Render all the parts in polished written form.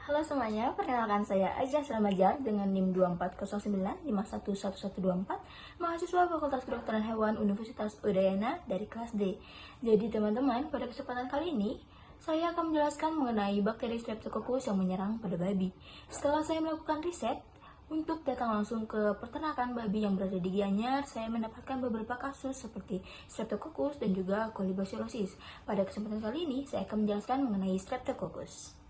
Halo semuanya, perkenalkan saya Aja Ramajan dengan NIM 2409511124, mahasiswa Fakultas Kedokteran Hewan Universitas Udayana dari kelas D. Jadi teman-teman, pada kesempatan kali ini saya akan menjelaskan mengenai bakteri Streptococcus yang menyerang pada babi. Setelah saya melakukan riset, untuk datang langsung ke peternakan babi yang berada di Gianyar, saya mendapatkan beberapa kasus seperti Streptococcus dan juga Colibacillosis. Pada kesempatan kali ini, saya akan menjelaskan mengenai Streptococcus.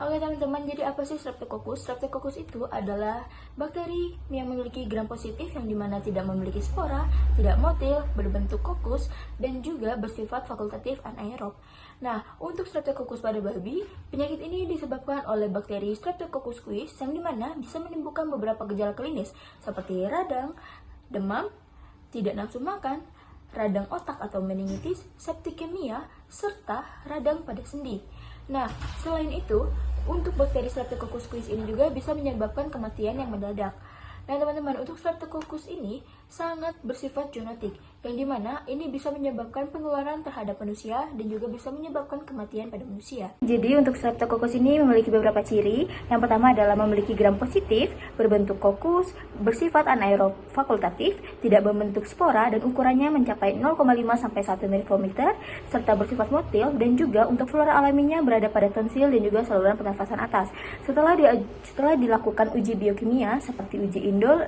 Oke teman-teman, jadi apa sih Streptococcus? Streptococcus itu adalah bakteri yang memiliki gram positif yang dimana tidak memiliki spora, tidak motil, berbentuk kokus, dan juga bersifat fakultatif anaerob. Nah, untuk Streptococcus pada babi, penyakit ini disebabkan oleh bakteri Streptococcus suis yang dimana bisa menimbulkan beberapa gejala klinis seperti radang, demam, tidak nafsu makan, radang otak atau meningitis, septikemia, serta radang pada sendi. Nah, selain itu, untuk bakteri Streptococcus suis ini juga bisa menyebabkan kematian yang mendadak. Nah teman-teman, untuk Streptococcus ini sangat bersifat zoonotik, yang dimana ini bisa menyebabkan penularan terhadap manusia dan juga bisa menyebabkan kematian pada manusia. Jadi untuk Streptococcus ini memiliki beberapa ciri. Yang pertama adalah memiliki gram positif, berbentuk kokus, bersifat anaerob fakultatif, tidak membentuk spora dan ukurannya mencapai 0,5 sampai 1 mikrometer, serta bersifat motil, dan juga untuk flora alaminya berada pada tonsil dan juga saluran pernafasan atas. Setelah dilakukan uji biokimia seperti uji indol,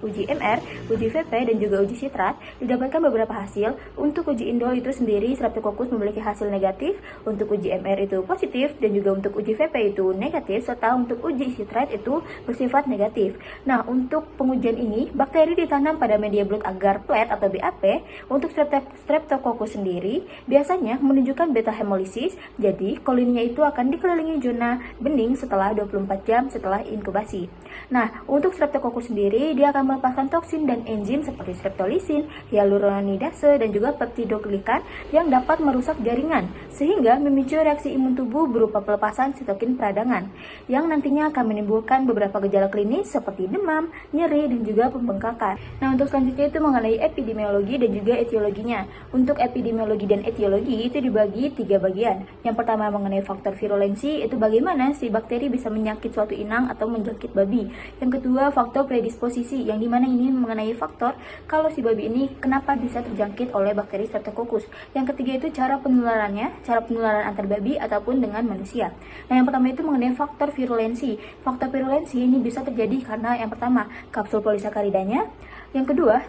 uji MR, uji VP, dan juga uji sitrat, didapatkan beberapa hasil. Untuk uji indol itu sendiri, Streptococcus memiliki hasil negatif, untuk uji MR itu positif, dan juga untuk uji VP itu negatif, serta untuk uji sitrat itu bersifat negatif. Nah, untuk pengujian ini, bakteri ditanam pada media blood agar plate atau BAP. Untuk Streptococcus sendiri, biasanya menunjukkan beta hemolisis, jadi koloninya itu akan dikelilingi zona bening setelah 24 jam setelah inkubasi. Nah, untuk Streptococcus sendiri, dia akan melepaskan toksin dan enzim seperti streptolisin, hyaluronidase, dan juga peptidoglikan yang dapat merusak jaringan, sehingga memicu reaksi imun tubuh berupa pelepasan sitokin peradangan, yang nantinya akan menimbulkan beberapa gejala klinis seperti demam, nyeri, dan juga pembengkakan. Nah, untuk selanjutnya itu mengenai epidemiologi dan juga etiologinya. Untuk epidemiologi dan etiologi itu dibagi 3 bagian. Yang pertama mengenai faktor virulensi, itu bagaimana si bakteri bisa menyakit suatu inang atau menjangkit babi. Yang kedua, faktor predisposisi, yang dimana ini mengenai faktor kalau si babi ini kenapa bisa terjangkit oleh bakteri Streptococcus. Yang ketiga itu cara penularannya, cara penularan antar babi ataupun dengan manusia. Nah, yang pertama itu mengenai faktor virulensi. Faktor virulensi ini bisa terjadi karena yang pertama, kapsul polisakaridanya, yang kedua,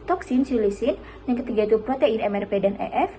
toksin silisin, yang ketiga itu protein MRP dan EF.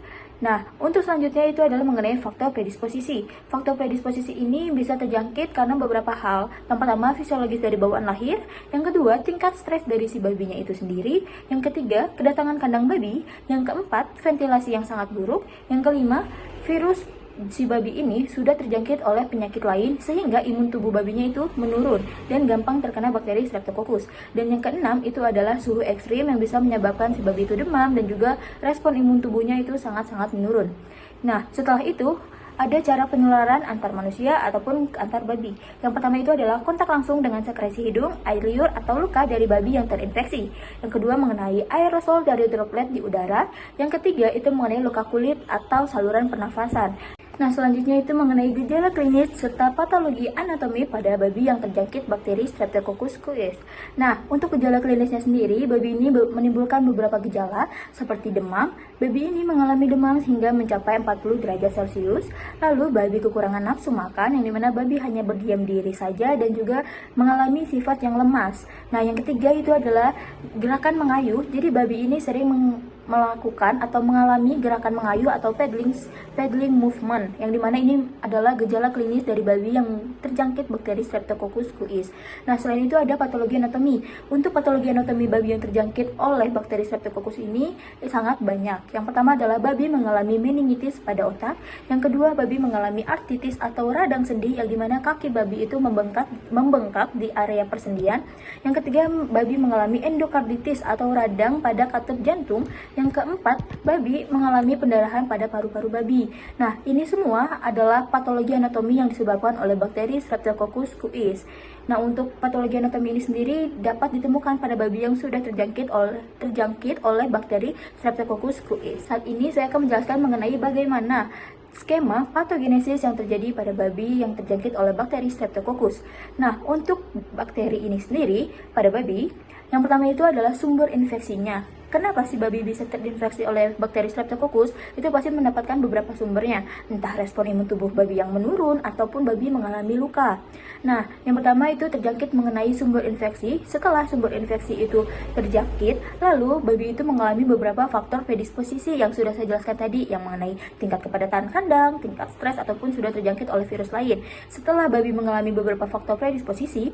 Nah, untuk selanjutnya itu adalah mengenai faktor predisposisi. Faktor predisposisi ini bisa terjangkit karena beberapa hal. Yang pertama, fisiologis dari bawaan lahir. Yang kedua, tingkat stres dari si babinya itu sendiri. Yang ketiga, kedatangan kandang babi. Yang keempat, ventilasi yang sangat buruk. Yang kelima, virus si babi ini sudah terjangkit oleh penyakit lain sehingga imun tubuh babinya itu menurun dan gampang terkena bakteri Streptococcus. Dan yang keenam itu adalah suhu ekstrim yang bisa menyebabkan si babi itu demam dan juga respon imun tubuhnya itu sangat-sangat menurun. Nah, setelah itu ada cara penularan antar manusia ataupun antar babi. Yang pertama itu adalah kontak langsung dengan sekresi hidung, air liur, atau luka dari babi yang terinfeksi. Yang kedua mengenai aerosol dari droplet di udara. Yang ketiga itu mengenai luka kulit atau saluran pernafasan. Nah, selanjutnya itu mengenai gejala klinis serta patologi anatomi pada babi yang terjangkit bakteri Streptococcus suis. Nah, untuk gejala klinisnya sendiri, babi ini menimbulkan beberapa gejala seperti demam. Babi ini mengalami demam hingga mencapai 40 derajat Celcius. Lalu, babi kekurangan nafsu makan, yang dimana babi hanya berdiam diri saja dan juga mengalami sifat yang lemas. Nah, yang ketiga itu adalah gerakan mengayuh. Jadi, babi ini sering melakukan atau mengalami gerakan mengayuh atau paddling movement, yang dimana ini adalah gejala klinis dari babi yang terjangkit bakteri Streptococcus suis. Nah, selain itu ada patologi anatomi. Untuk patologi anatomi babi yang terjangkit oleh bakteri Streptococcus ini sangat banyak. Yang pertama adalah babi mengalami meningitis pada otak. Yang kedua, babi mengalami artritis atau radang sendi, yang dimana kaki babi itu membengkak di area persendian. Yang ketiga, babi mengalami endokarditis atau radang pada katup jantung. Yang keempat, babi mengalami pendarahan pada paru-paru babi. Nah, ini semua adalah patologi anatomi yang disebabkan oleh bakteri Streptococcus suis. Nah, untuk patologi anatomi ini sendiri dapat ditemukan pada babi yang sudah terjangkit oleh bakteri Streptococcus suis. Saat ini saya akan menjelaskan mengenai bagaimana skema patogenesis yang terjadi pada babi yang terjangkit oleh bakteri Streptococcus. Nah, untuk bakteri ini sendiri pada babi, yang pertama itu adalah sumber infeksinya. Kenapa sih babi bisa terinfeksi oleh bakteri Streptococcus? Itu pasti mendapatkan beberapa sumbernya, entah respon imun tubuh babi yang menurun ataupun babi mengalami luka. Nah, yang pertama itu terjangkit mengenai sumber infeksi. Setelah sumber infeksi itu terjangkit, lalu babi itu mengalami beberapa faktor predisposisi yang sudah saya jelaskan tadi, yang mengenai tingkat kepadatan kandang, tingkat stres, ataupun sudah terjangkit oleh virus lain. Setelah babi mengalami beberapa faktor predisposisi,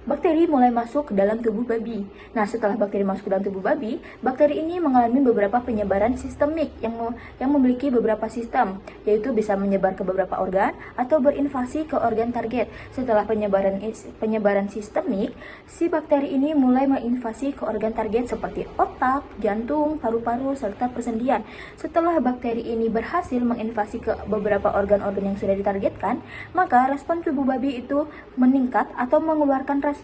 bakteri mulai masuk ke dalam tubuh babi. Nah, setelah bakteri masuk ke dalam tubuh babi, bakteri ini mengalami beberapa penyebaran sistemik yang memiliki beberapa sistem, yaitu bisa menyebar ke beberapa organ atau berinvasi ke organ target. Setelah penyebaran sistemik, si bakteri ini mulai menginvasi ke organ target seperti otak, jantung, paru-paru, serta persendian. Setelah bakteri ini berhasil menginvasi ke beberapa organ-organ yang sudah ditargetkan, maka respon tubuh babi itu meningkat atau mengeluarkan respon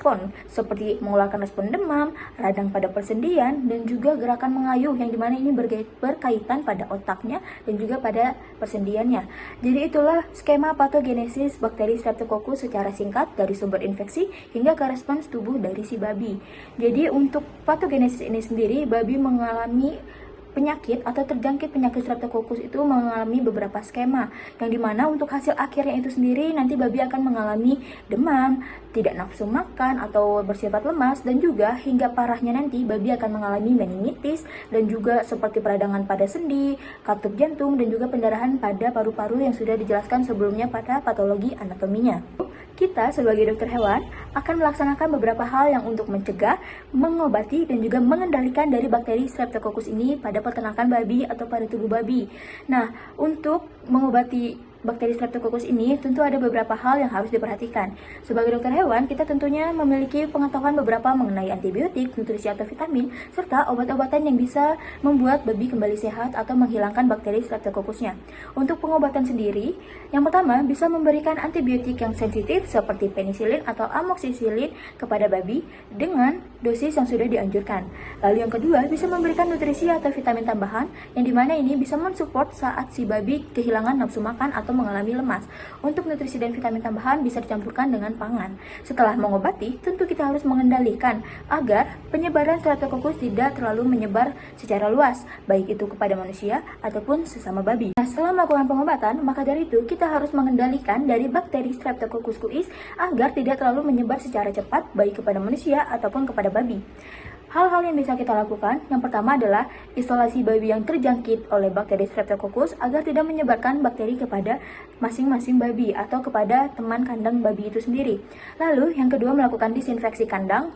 seperti mengeluarkan respon demam, radang pada persendian, dan juga gerakan mengayuh, yang dimana ini berkaitan pada otaknya dan juga pada persendiannya. Jadi itulah skema patogenesis bakteri Streptococcus secara singkat, dari sumber infeksi hingga ke respons tubuh dari si babi. Jadi untuk patogenesis ini sendiri, babi mengalami penyakit atau terjangkit penyakit Streptococcus itu mengalami beberapa skema, yang dimana untuk hasil akhirnya itu sendiri nanti babi akan mengalami demam, tidak nafsu makan atau bersifat lemas, dan juga hingga parahnya nanti babi akan mengalami meningitis dan juga seperti peradangan pada sendi, katup jantung, dan juga pendarahan pada paru-paru yang sudah dijelaskan sebelumnya pada patologi anatominya. Kita sebagai dokter hewan akan melaksanakan beberapa hal yang untuk mencegah, mengobati, dan juga mengendalikan dari bakteri Streptococcus ini pada peternakan babi atau pada tubuh babi. Nah, untuk mengobati bakteri Streptococcus ini tentu ada beberapa hal yang harus diperhatikan. Sebagai dokter hewan, kita tentunya memiliki pengetahuan beberapa mengenai antibiotik, nutrisi atau vitamin, serta obat-obatan yang bisa membuat babi kembali sehat atau menghilangkan bakteri Streptococcusnya. Untuk pengobatan sendiri, yang pertama bisa memberikan antibiotik yang sensitif seperti penisilin atau amoxicillin kepada babi dengan dosis yang sudah dianjurkan. Lalu yang kedua, bisa memberikan nutrisi atau vitamin tambahan, yang dimana ini bisa mensupport saat si babi kehilangan nafsu makan atau mengalami lemas. Untuk nutrisi dan vitamin tambahan bisa dicampurkan dengan pangan. Setelah mengobati, tentu kita harus mengendalikan agar penyebaran Streptococcus tidak terlalu menyebar secara luas, baik itu kepada manusia ataupun sesama babi. Nah, setelah melakukan pengobatan, maka dari itu kita harus mengendalikan dari bakteri Streptococcus suis agar tidak terlalu menyebar secara cepat, baik kepada manusia ataupun kepada babi. Hal-hal yang bisa kita lakukan, yang pertama adalah isolasi babi yang terjangkit oleh bakteri Streptococcus agar tidak menyebarkan bakteri kepada masing-masing babi atau kepada teman kandang babi itu sendiri. Lalu, yang kedua, melakukan disinfeksi kandang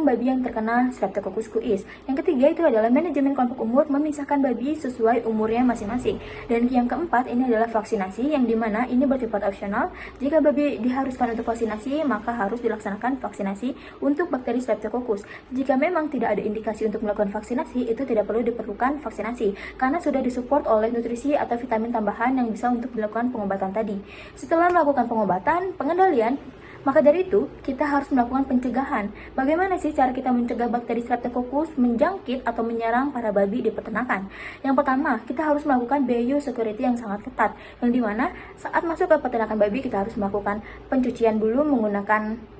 babi yang terkena Streptococcus suis. Yang ketiga itu adalah manajemen kelompok umur, memisahkan babi sesuai umurnya masing-masing. Dan yang keempat ini adalah vaksinasi, yang dimana ini bersifat opsional. Jika babi diharuskan untuk vaksinasi, maka harus dilaksanakan vaksinasi untuk bakteri Streptococcus. Jika memang tidak ada indikasi untuk melakukan vaksinasi, itu tidak perlu diperlukan vaksinasi karena sudah disupport oleh nutrisi atau vitamin tambahan yang bisa untuk dilakukan pengobatan tadi. Setelah melakukan pengobatan, pengendalian, maka dari itu kita harus melakukan pencegahan. Bagaimana sih cara kita mencegah bakteri Streptococcus menjangkit atau menyerang para babi di peternakan? Yang pertama, kita harus melakukan biosecurity yang sangat ketat, yang dimana saat masuk ke peternakan babi kita harus melakukan pencucian dulu menggunakan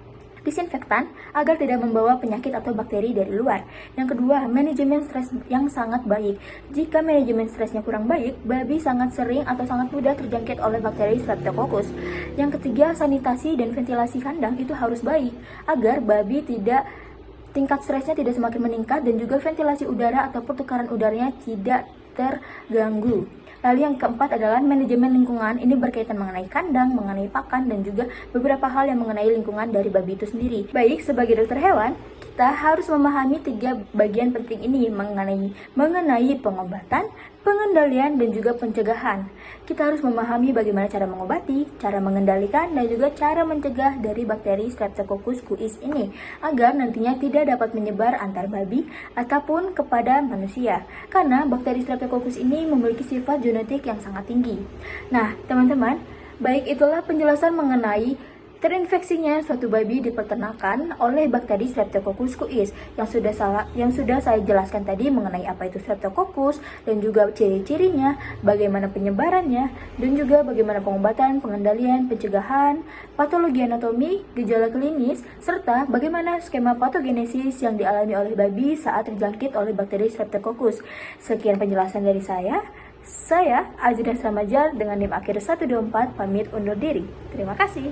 disinfektan agar tidak membawa penyakit atau bakteri dari luar. Yang kedua, manajemen stres yang sangat baik. Jika manajemen stresnya kurang baik, babi sangat sering atau sangat mudah terjangkit oleh bakteri Streptococcus. Yang ketiga, sanitasi dan ventilasi kandang itu harus baik agar babi tingkat stresnya tidak semakin meningkat, dan juga ventilasi udara atau pertukaran udaranya tidak terganggu. Lalu yang keempat adalah manajemen lingkungan. Ini berkaitan mengenai kandang, mengenai pakan, dan juga beberapa hal yang mengenai lingkungan dari babi itu sendiri. Baik, sebagai dokter hewan, kita harus memahami 3 bagian penting ini mengenai pengobatan, pengendalian, dan juga pencegahan. Kita harus memahami bagaimana cara mengobati, cara mengendalikan, dan juga cara mencegah dari bakteri Streptococcus suis ini agar nantinya tidak dapat menyebar antar babi ataupun kepada manusia, karena bakteri Streptococcus ini memiliki sifat genetik yang sangat tinggi. Nah, teman-teman, baik itulah penjelasan mengenai Terinfeksinya suatu babi di peternakan oleh bakteri Streptococcus suis yang sudah saya jelaskan tadi mengenai apa itu Streptococcus dan juga ciri-cirinya, bagaimana penyebarannya, dan juga bagaimana pengobatan, pengendalian, pencegahan, patologi anatomi, gejala klinis, serta bagaimana skema patogenesis yang dialami oleh babi saat terjangkit oleh bakteri Streptococcus. Sekian penjelasan dari saya. Saya Azrina Sramajar dengan NIM akhir 124 pamit undur diri. Terima kasih.